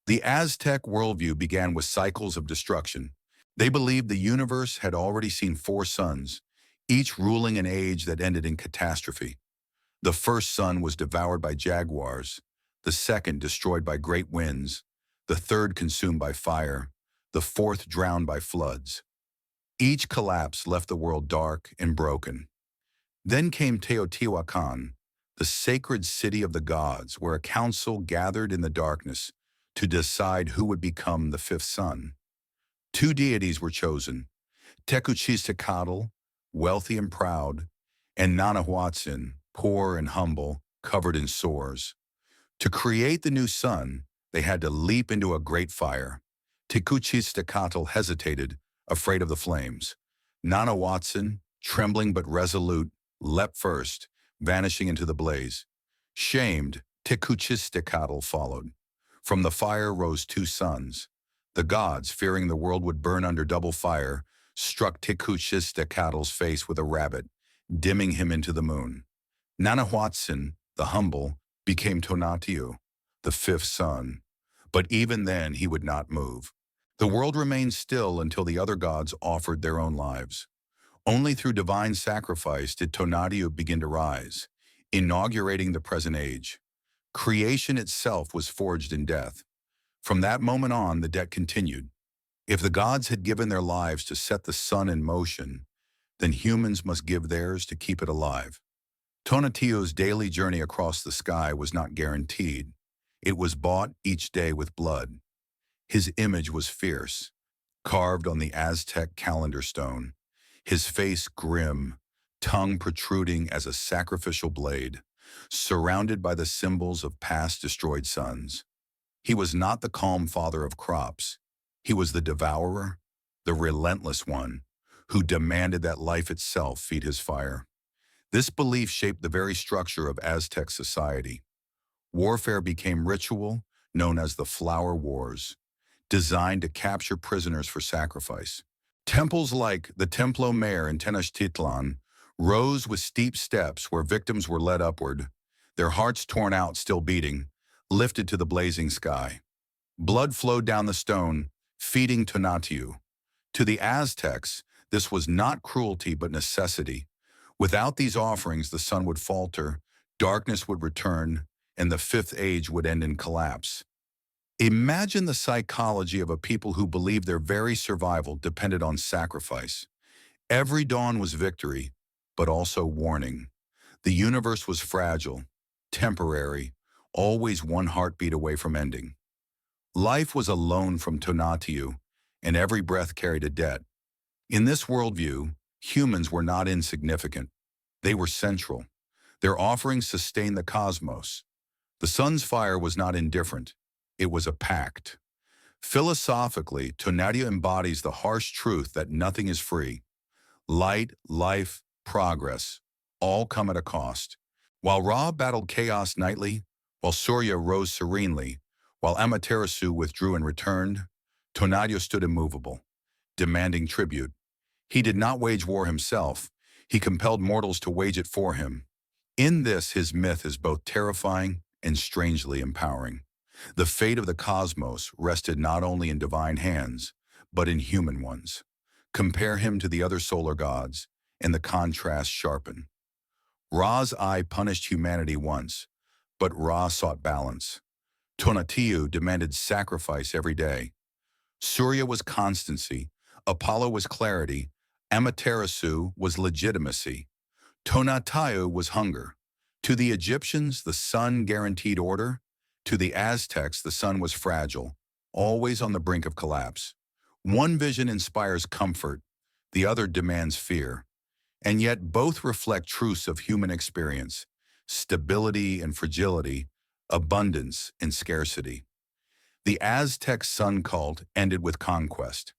The Aztec worldview began with cycles of destruction. They believed the universe had already seen four suns, each ruling an age that ended in catastrophe. The first sun was devoured by jaguars, the second destroyed by great winds, the third consumed by fire, the fourth drowned by floods. Each collapse left the world dark and broken. Then came Teotihuacan, the sacred city of the gods, where a council gathered in the darkness to decide who would become the fifth sun. Two deities were chosen, Tecuchtitlan, wealthy and proud, and Nanahuatzin, poor and humble, covered in sores. To create the new sun, they had to leap into a great fire. Tecuchtitlan hesitated, afraid of the flames. Nanahuatzin, trembling but resolute, leapt first, vanishing into the blaze. Shamed, Tecuchtitlan followed. From the fire rose two suns. The gods, fearing the world would burn under double fire, struck Tecuchtitlan's face with a rabbit, dimming him into the moon. Nanahuatzin, the humble, became Tonatiuh, the fifth sun. But even then he would not move. The world remained still until the other gods offered their own lives. Only through divine sacrifice did Tonatiuh begin to rise, inaugurating the present age. Creation itself was forged in death. From that moment on, the debt continued. If the gods had given their lives to set the sun in motion, then humans must give theirs to keep it alive. Tonatiuh's daily journey across the sky was not guaranteed. It was bought each day with blood. His image was fierce, carved on the Aztec calendar stone, his face grim, tongue protruding as a sacrificial blade, surrounded by the symbols of past destroyed suns. He was not the calm father of crops. He was the devourer, the relentless one, who demanded that life itself feed his fire. This belief shaped the very structure of Aztec society. Warfare became ritual, known as the Flower Wars, designed to capture prisoners for sacrifice. Temples like the Templo Mayor in Tenochtitlan rose with steep steps where victims were led upward, their hearts torn out, still beating, lifted to the blazing sky. Blood flowed down the stone, feeding Tonatiuh. To the Aztecs, this was not cruelty but necessity. Without these offerings, the sun would falter, darkness would return, and the fifth age would end in collapse. Imagine the psychology of a people who believed their very survival depended on sacrifice. Every dawn was victory, but also warning. The universe was fragile, temporary, always one heartbeat away from ending. Life was a loan from Tonatiuh, and every breath carried a debt. In this worldview, humans were not insignificant. They were central. Their offerings sustained the cosmos. The sun's fire was not indifferent. It was a pact. Philosophically, Tonatiuh embodies the harsh truth that nothing is free. Light, life, progress, all come at a cost. While Ra battled chaos nightly, while Surya rose serenely, while Amaterasu withdrew and returned, Tonatiuh stood immovable, demanding tribute. He did not wage war himself. He compelled mortals to wage it for him. In this, his myth is both terrifying and strangely empowering. The fate of the cosmos rested not only in divine hands, but in human ones. Compare him to the other solar gods, and the contrasts sharpen. Ra's eye punished humanity once, but Ra sought balance. Tonatiuh demanded sacrifice every day. Surya was constancy, Apollo was clarity, Amaterasu was legitimacy. Tonatiuh was hunger. To the Egyptians, the sun guaranteed order. To the Aztecs, the sun was fragile, always on the brink of collapse. One vision inspires comfort, the other demands fear. And yet both reflect truths of human experience, stability and fragility, abundance and scarcity. The Aztec sun cult ended with conquest.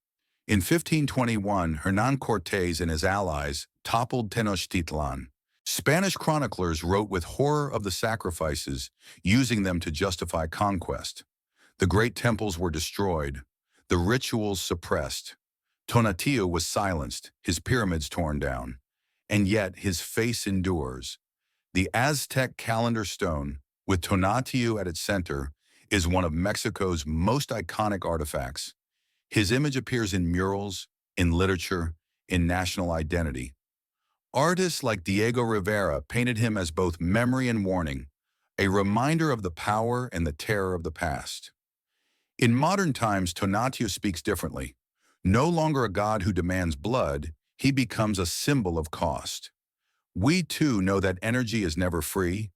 In 1521, Hernán Cortés and his allies toppled Tenochtitlan. Spanish chroniclers wrote with horror of the sacrifices, using them to justify conquest. The great temples were destroyed, the rituals suppressed. Tonatiuh was silenced, his pyramids torn down. And yet his face endures. The Aztec calendar stone, with Tonatiuh at its center, is one of Mexico's most iconic artifacts. His image appears in murals, in literature, in national identity. Artists like Diego Rivera painted him as both memory and warning, a reminder of the power and the terror of the past. In modern times, Tonatiuh speaks differently. No longer a god who demands blood, he becomes a symbol of cost. We too know that energy is never free.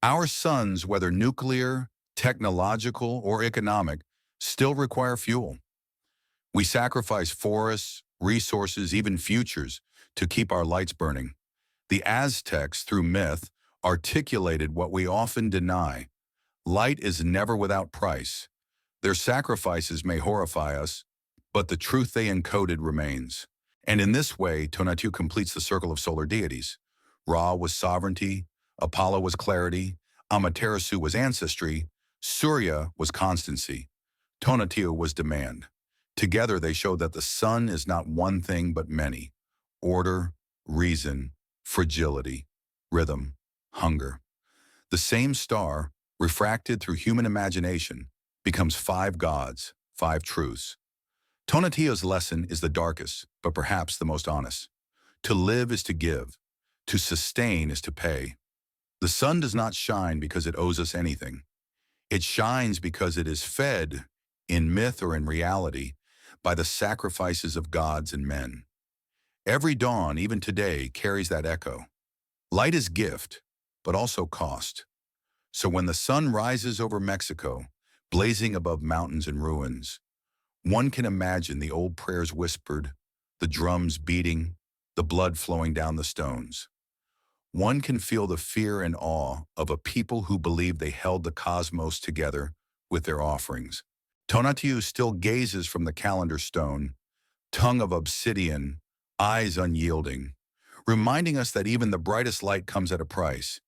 Our suns, whether nuclear, technological, or economic, still require fuel. We sacrifice forests, resources, even futures to keep our lights burning. The Aztecs, through myth, articulated what we often deny. Light is never without price. Their sacrifices may horrify us, but the truth they encoded remains. And in this way, Tonatiuh completes the circle of solar deities. Ra was sovereignty, Apollo was clarity, Amaterasu was ancestry, Surya was constancy, Tonatiuh was demand. Together they show that the sun is not one thing but many: order, reason, fragility, rhythm, hunger. The same star, refracted through human imagination, becomes five gods, five truths. Tonatiuh's lesson is the darkest, but perhaps the most honest. To live is to give. To sustain is to pay. The sun does not shine because it owes us anything. It shines because it is fed, in myth or in reality, by the sacrifices of gods and men. Every dawn, even today, carries that echo. Light is gift, but also cost. So when the sun rises over Mexico, blazing above mountains and ruins, one can imagine the old prayers whispered, the drums beating, the blood flowing down the stones. One can feel the fear and awe of a people who believed they held the cosmos together with their offerings. Tonatiuh still gazes from the calendar stone, tongue of obsidian, eyes unyielding, reminding us that even the brightest light comes at a price.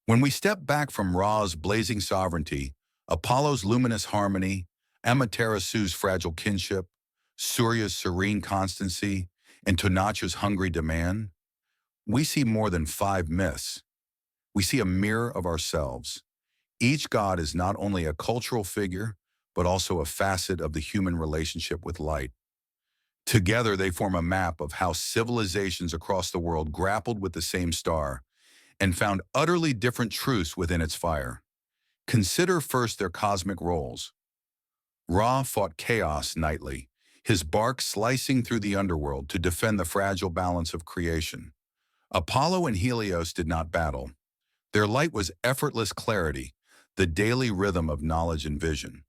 When we step back from Ra's blazing sovereignty, Apollo's luminous harmony, Amaterasu's fragile kinship, Surya's serene constancy, and Tonatiuh's hungry demand, we see more than five myths. We see a mirror of ourselves. Each god is not only a cultural figure, but also a facet of the human relationship with light. Together, they form a map of how civilizations across the world grappled with the same star and found utterly different truths within its fire. Consider first their cosmic roles. Ra fought chaos nightly, his bark slicing through the underworld to defend the fragile balance of creation. Apollo and Helios did not battle. Their light was effortless clarity, the daily rhythm of knowledge and vision.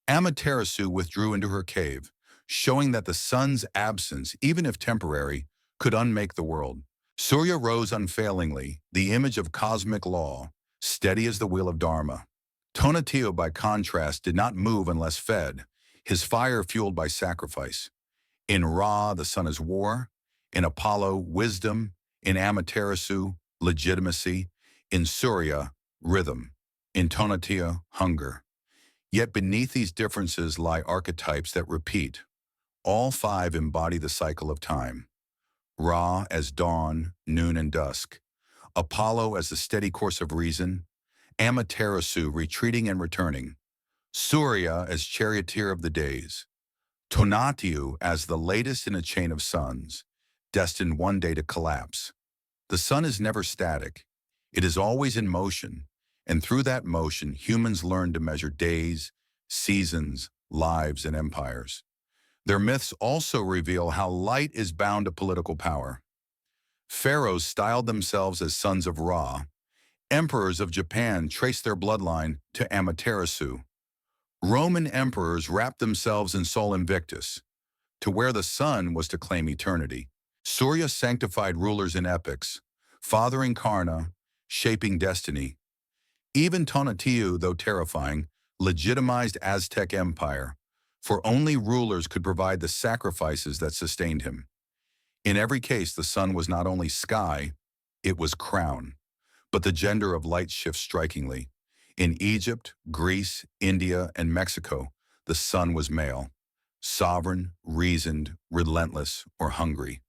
Amaterasu withdrew into her cave, showing that the sun's absence, even if temporary, could unmake the world. Surya rose unfailingly, the image of cosmic law, steady as the wheel of Dharma. Tonatiuh, by contrast, did not move unless fed, his fire fueled by sacrifice. In Ra, the sun is war. In Apollo, wisdom. In Amaterasu, legitimacy. In Surya, rhythm. In Tonatiuh, hunger. Yet beneath these differences lie archetypes that repeat. All five embody the cycle of time. Ra as dawn, noon, and dusk. Apollo as the steady course of reason. Amaterasu retreating and returning. Surya as charioteer of the days. Tonatiuh as the latest in a chain of suns, destined one day to collapse. The sun is never static. It is always in motion, and through that motion, humans learn to measure days, seasons, lives, and empires. Their myths also reveal how light is bound to political power. Pharaohs styled themselves as sons of Ra. Emperors of Japan traced their bloodline to Amaterasu. Roman emperors wrapped themselves in Sol Invictus. To wear the sun was to claim eternity. Surya sanctified rulers in epics, fathering Karna, shaping destiny. Even Tonatiuh, though terrifying, legitimized Aztec Empire, for only rulers could provide the sacrifices that sustained him. In every case, the sun was not only sky, it was crown. But the gender of light shifts strikingly. In Egypt, Greece, India, and Mexico, the sun was male, sovereign, reasoned, relentless, or hungry.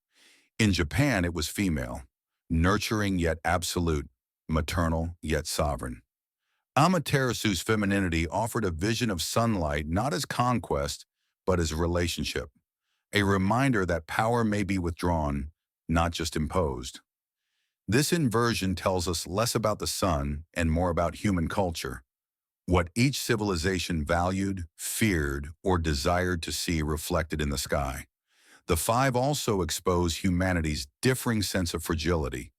In Japan, it was female, nurturing yet absolute, maternal yet sovereign. Amaterasu's femininity offered a vision of sunlight not as conquest, but as relationship, a reminder that power may be withdrawn, not just imposed. This inversion tells us less about the sun and more about human culture, what each civilization valued, feared, or desired to see reflected in the sky. The five also expose humanity's differing sense of fragility.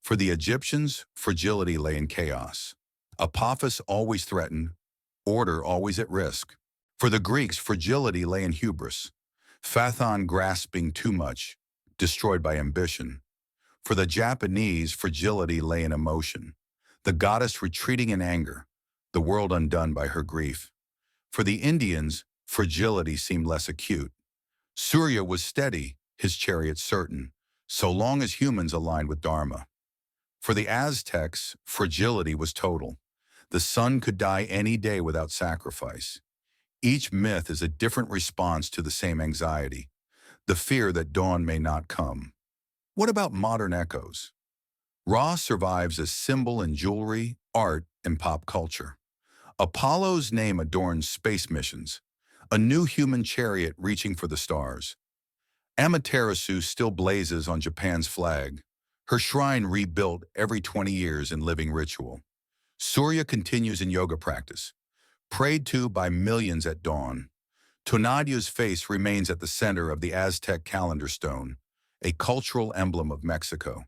For the Egyptians, fragility lay in chaos. Apophis always threatened, order always at risk. For the Greeks, fragility lay in hubris, Phaethon grasping too much, destroyed by ambition. For the Japanese, fragility lay in emotion, the goddess retreating in anger, the world undone by her grief. For the Indians, fragility seemed less acute. Surya was steady, his chariot certain, so long as humans aligned with Dharma. For the Aztecs, fragility was total. The sun could die any day without sacrifice. Each myth is a different response to the same anxiety, the fear that dawn may not come. What about modern echoes? Ra survives as symbol in jewelry, art, and pop culture. Apollo's name adorns space missions, a new human chariot reaching for the stars. Amaterasu still blazes on Japan's flag, her shrine rebuilt every 20 years in living ritual. Surya continues in yoga practice, prayed to by millions at dawn. Tonatiuh's face remains at the center of the Aztec calendar stone, a cultural emblem of Mexico.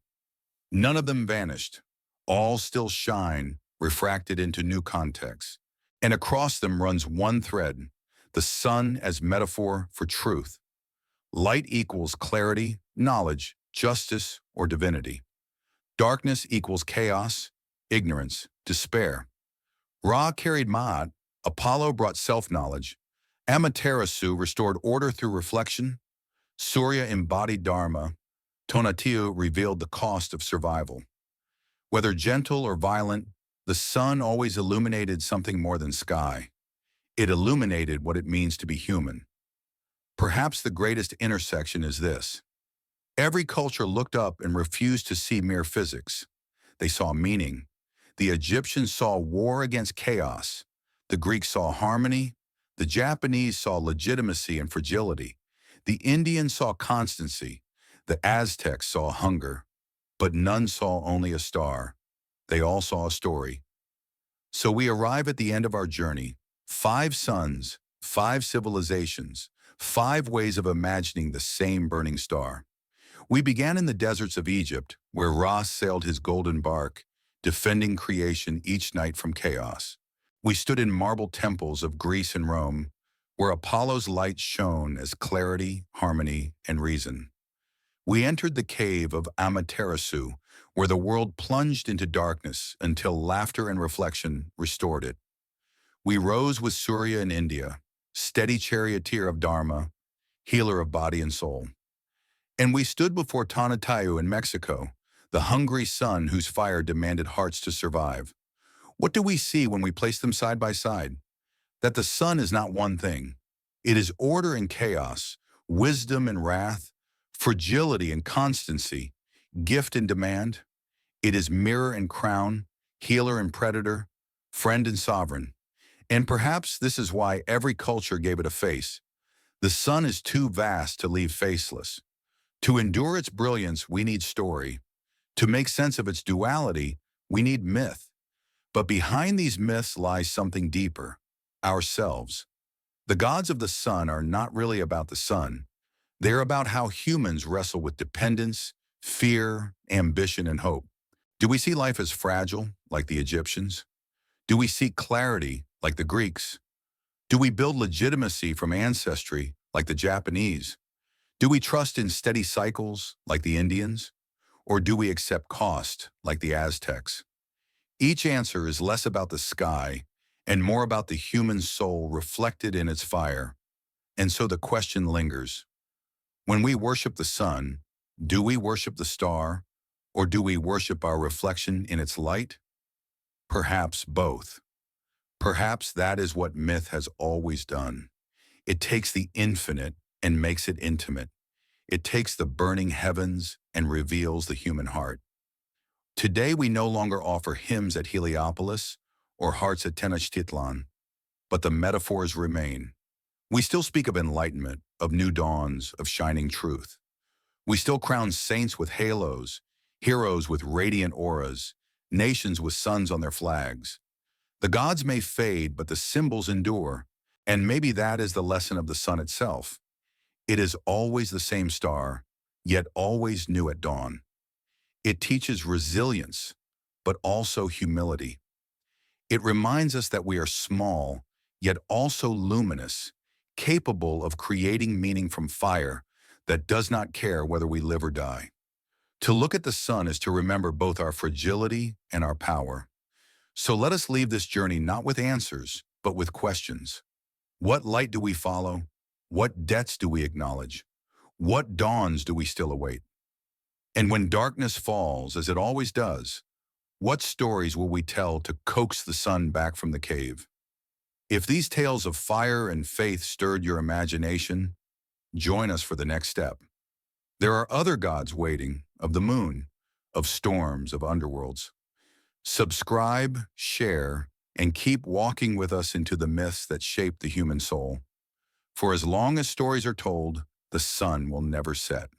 None of them vanished. All still shine, refracted into new contexts. And across them runs one thread, the sun as metaphor for truth. Light equals clarity, knowledge, justice, or divinity. Darkness equals chaos, ignorance, despair. Ra carried Ma'at, Apollo brought self-knowledge, Amaterasu restored order through reflection, Surya embodied Dharma, Tonatiuh revealed the cost of survival. Whether gentle or violent, the sun always illuminated something more than sky. It illuminated what it means to be human. Perhaps the greatest intersection is this. Every culture looked up and refused to see mere physics. They saw meaning. The Egyptians saw war against chaos. The Greeks saw harmony. The Japanese saw legitimacy and fragility. The Indians saw constancy. The Aztecs saw hunger. But none saw only a star. They all saw a story. So we arrive at the end of our journey. 5 suns, 5 civilizations, 5 ways of imagining the same burning star. We began in the deserts of Egypt, where Ra sailed his golden bark, defending creation each night from chaos. We stood in marble temples of Greece and Rome, where Apollo's light shone as clarity, harmony, and reason. We entered the cave of Amaterasu, where the world plunged into darkness until laughter and reflection restored it. We rose with Surya in India, steady charioteer of Dharma, healer of body and soul. And we stood before Tonatiuh in Mexico, the hungry sun whose fire demanded hearts to survive. What do we see when we place them side by side? That the sun is not one thing. It is order and chaos, wisdom and wrath, fragility and constancy, gift and demand. It is mirror and crown, healer and predator, friend and sovereign. And perhaps this is why every culture gave it a face. The sun is too vast to leave faceless. To endure its brilliance, we need story. To make sense of its duality, we need myth. But behind these myths lies something deeper, ourselves. The gods of the sun are not really about the sun. They're about how humans wrestle with dependence, fear, ambition, and hope. Do we see life as fragile, like the Egyptians? Do we seek clarity, like the Greeks? Do we build legitimacy from ancestry, like the Japanese? Do we trust in steady cycles, like the Indians? Or do we accept cost, like the Aztecs? Each answer is less about the sky and more about the human soul reflected in its fire. And so the question lingers. When we worship the sun, do we worship the star, or do we worship our reflection in its light? Perhaps both. Perhaps that is what myth has always done. It takes the infinite and makes it intimate. It takes the burning heavens and reveals the human heart. Today we no longer offer hymns at Heliopolis or hearts at Tenochtitlan, but the metaphors remain. We still speak of enlightenment, of new dawns, of shining truth. We still crown saints with halos, heroes with radiant auras, nations with suns on their flags. The gods may fade, but the symbols endure, and maybe that is the lesson of the sun itself. It is always the same star, yet always new at dawn. It teaches resilience, but also humility. It reminds us that we are small, yet also luminous, capable of creating meaning from fire that does not care whether we live or die. To look at the sun is to remember both our fragility and our power. So let us leave this journey not with answers, but with questions. What light do we follow? What debts do we acknowledge? What dawns do we still await? And when darkness falls, as it always does, what stories will we tell to coax the sun back from the cave? If these tales of fire and faith stirred your imagination, join us for the next step. There are other gods waiting, of the moon, of storms, of underworlds. Subscribe, share, and keep walking with us into the myths that shape the human soul. For as long as stories are told, the sun will never set.